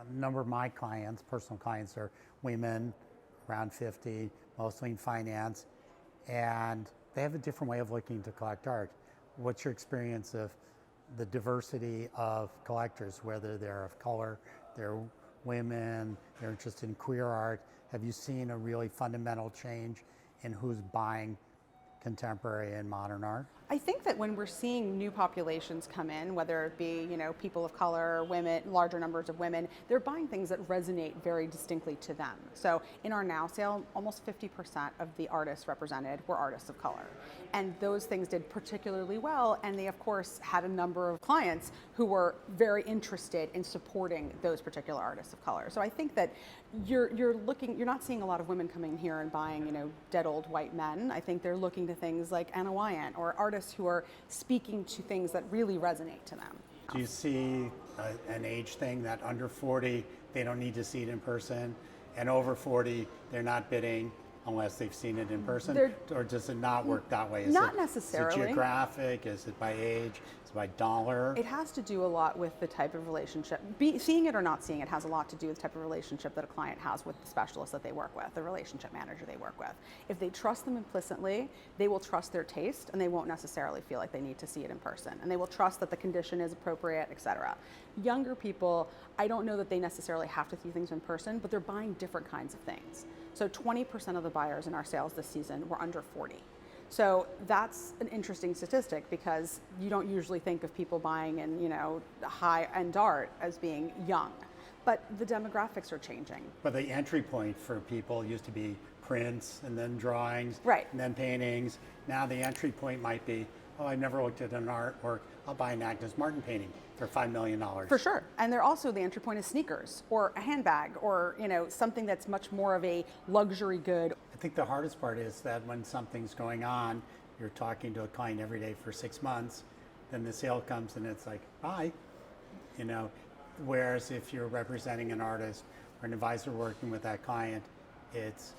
A number of my clients, personal clients, are women around 50, mostly in finance, and they have a different way of looking to collect art. What's your experience of the diversity of collectors, whether they're of color, they're women, they're interested in queer art? Have you seen a really fundamental change in who's buying contemporary and modern art? I think that when we're seeing new populations come in, whether it be, people of color, women, larger numbers of women, they're buying things that resonate very distinctly to them. So in our Now sale, almost 50% of the artists represented were artists of color. And those things did particularly well, and they of course had a number of clients who were very interested in supporting those particular artists of color. So I think that you're not seeing a lot of women coming here and buying, dead old white men. I think they're looking to things like Anna Wyant or artists who are speaking to things that really resonate to them. Do you see an age thing that under 40, they don't need to see it in person, and over 40, they're not bidding unless they've seen it in person? Or does it not work that way? Not necessarily. Is it geographic? Is it by age? Is it by dollar? It has to do a lot with the type of relationship. Seeing it or not seeing it has a lot to do with the type of relationship that a client has with the specialist that they work with, the relationship manager they work with. If they trust them implicitly, they will trust their taste, and they won't necessarily feel like they need to see it in person. And they will trust that the condition is appropriate, etc. Younger people, I don't know that they necessarily have to see things in person, but they're buying different kinds of things. So 20% of the buyers in our sales this season were under 40. So that's an interesting statistic, because you don't usually think of people buying in, high-end art as being young. But the demographics are changing. But the entry point for people used to be prints and then drawings, right, and then paintings. Now the entry point might be, oh, I've never looked at an artwork, I'll buy an Agnes Martin painting for $5 million. For sure. And they're also, the entry point is sneakers or a handbag or, something that's much more of a luxury good. I think the hardest part is that when something's going on, you're talking to a client every day for 6 months, then the sale comes and it's like, bye. Whereas if you're representing an artist or an advisor working with that client, it's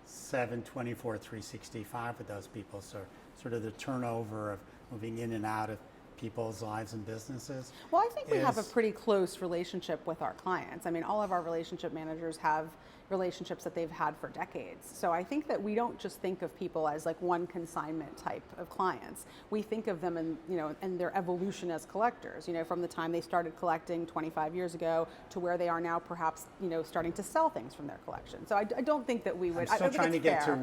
7/24, 365 with those people. So sort of the turnover of moving in and out of people's lives and businesses. Well, I think we have a pretty close relationship with our clients. I mean, all of our relationship managers have relationships that they've had for decades. So I think that we don't just think of people as like one consignment type of clients. We think of them in their evolution as collectors, from the time they started collecting 25 years ago to where they are now, perhaps, starting to sell things from their collection. So I don't think that we would. I'm still trying to get to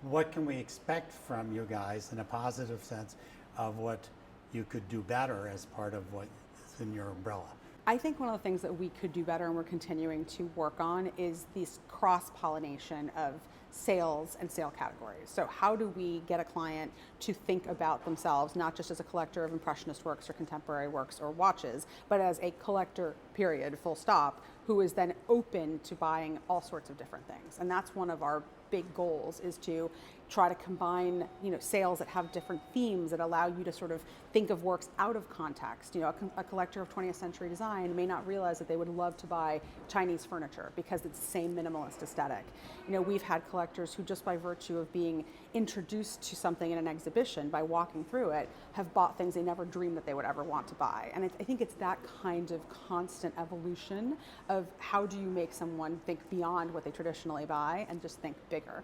what can we expect from you guys in a positive sense of what you could do better as part of what is in your umbrella. I think one of the things that we could do better, and we're continuing to work on, is this cross-pollination of sales and sale categories. So how do we get a client to think about themselves not just as a collector of impressionist works or contemporary works or watches, but as a collector, period, full stop, who is then open to buying all sorts of different things. And that's one of our big goals, is to try to combine, sales that have different themes that allow you to sort of think of works out of context. A collector of 20th century design may not realize that they would love to buy Chinese furniture because it's the same minimalist aesthetic. We've had collectors who, just by virtue of being introduced to something in an exhibition, by walking through it, have bought things they never dreamed that they would ever want to buy. And I think it's that kind of constant evolution of how do you make someone think beyond what they traditionally buy and just think bigger.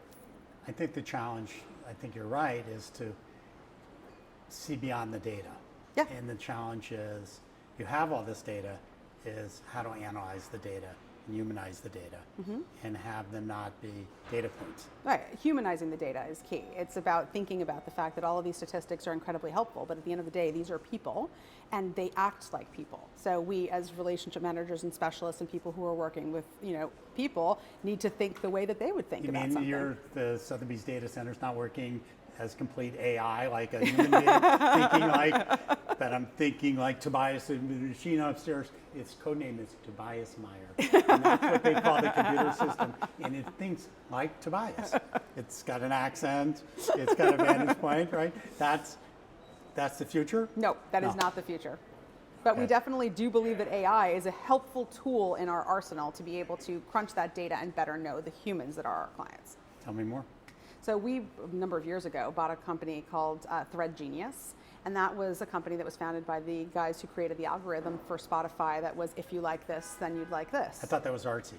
I think the challenge, I think you're right, is to see beyond the data. Yeah. And the challenge is, you have all this data, is how to analyze the data and humanize the data, and have them not be data points. Right, humanizing the data is key. It's about thinking about the fact that all of these statistics are incredibly helpful, but at the end of the day, these are people, and they act like people. So we, as relationship managers and specialists and people who are working with, people, need to think the way that they would think about something. You mean the Sotheby's data center's not working as complete AI, like a human being, that I'm thinking like Tobias in the machine upstairs. Its code name is Tobias Meyer. And that's what they call the computer system. And it thinks like Tobias. It's got an accent, it's got a vantage point, right? That's the future? No, that is not the future. But we definitely do believe that AI is a helpful tool in our arsenal to be able to crunch that data and better know the humans that are our clients. Tell me more. So we, a number of years ago, bought a company called Thread Genius, And that was a company that was founded by the guys who created the algorithm for Spotify that was, if you like this, then you'd like this. I thought that was artsy.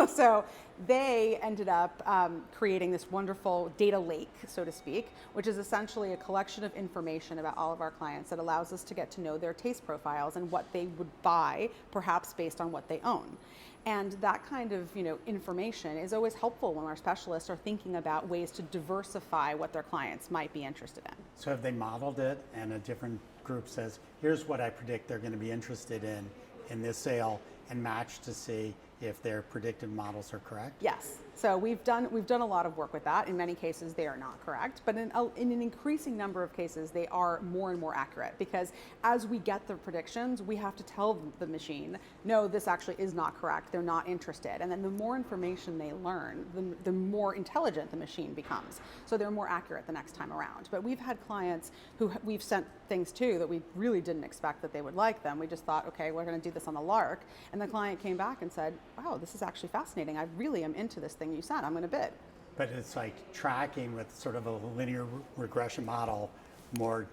So they ended up creating this wonderful data lake, so to speak, which is essentially a collection of information about all of our clients that allows us to get to know their taste profiles and what they would buy, perhaps based on what they own. And that kind of information is always helpful when our specialists are thinking about ways to diversify what their clients might be interested in. So have they modeled it, and a different group says, here's what I predict they're going to be interested in this sale, and match to see if their predictive models are correct? Yes. So we've done a lot of work with that. In many cases, they are not correct, but in an increasing number of cases, they are more and more accurate, because as we get the predictions, we have to tell the machine, no, this actually is not correct. They're not interested. And then the more information they learn, the more intelligent the machine becomes. So they're more accurate the next time around. But we've had clients who we've sent things to that we really didn't expect that they would like them. We just thought, okay, we're going to do this on the lark. And the client came back and said, wow, this is actually fascinating. I really am into this thing you sent. I'm going to bid. But it's like tracking with sort of a linear regression model, more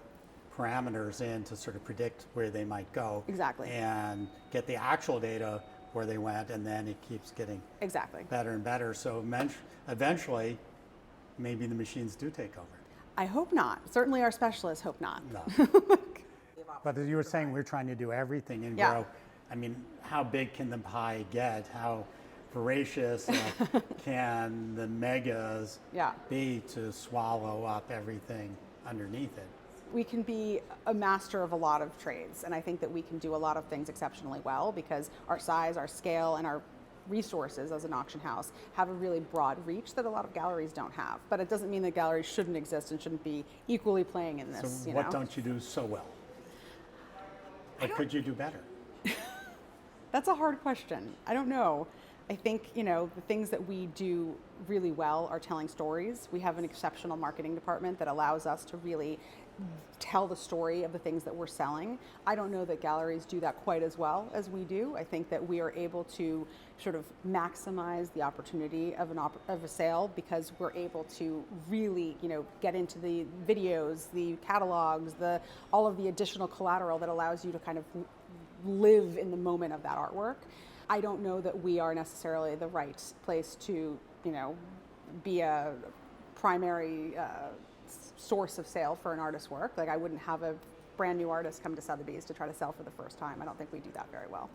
parameters in to sort of predict where they might go. Exactly. And get the actual data where they went, and then it keeps getting exactly better and better. So eventually, maybe the machines do take over. I hope not. Certainly our specialists hope not. No. But as you were saying, we're trying to do everything and grow. I mean, how big can the pie get? How voracious can the megas be to swallow up everything underneath it? We can be a master of a lot of trades, and I think that we can do a lot of things exceptionally well because our size, our scale, and our resources as an auction house have a really broad reach that a lot of galleries don't have. But it doesn't mean that galleries shouldn't exist and shouldn't be equally playing in this. So what don't you do so well? What could you do better? That's a hard question. I don't know. I think, the things that we do really well are telling stories. We have an exceptional marketing department that allows us to really tell the story of the things that we're selling. I don't know that galleries do that quite as well as we do. I think that we are able to sort of maximize the opportunity of a sale because we're able to really, get into the videos, the catalogs, all of the additional collateral that allows you to kind of live in the moment of that artwork. I don't know that we are necessarily the right place to, be a primary source of sale for an artist's work. Like I wouldn't have a brand new artist come to Sotheby's to try to sell for the first time. I don't think we do that very well.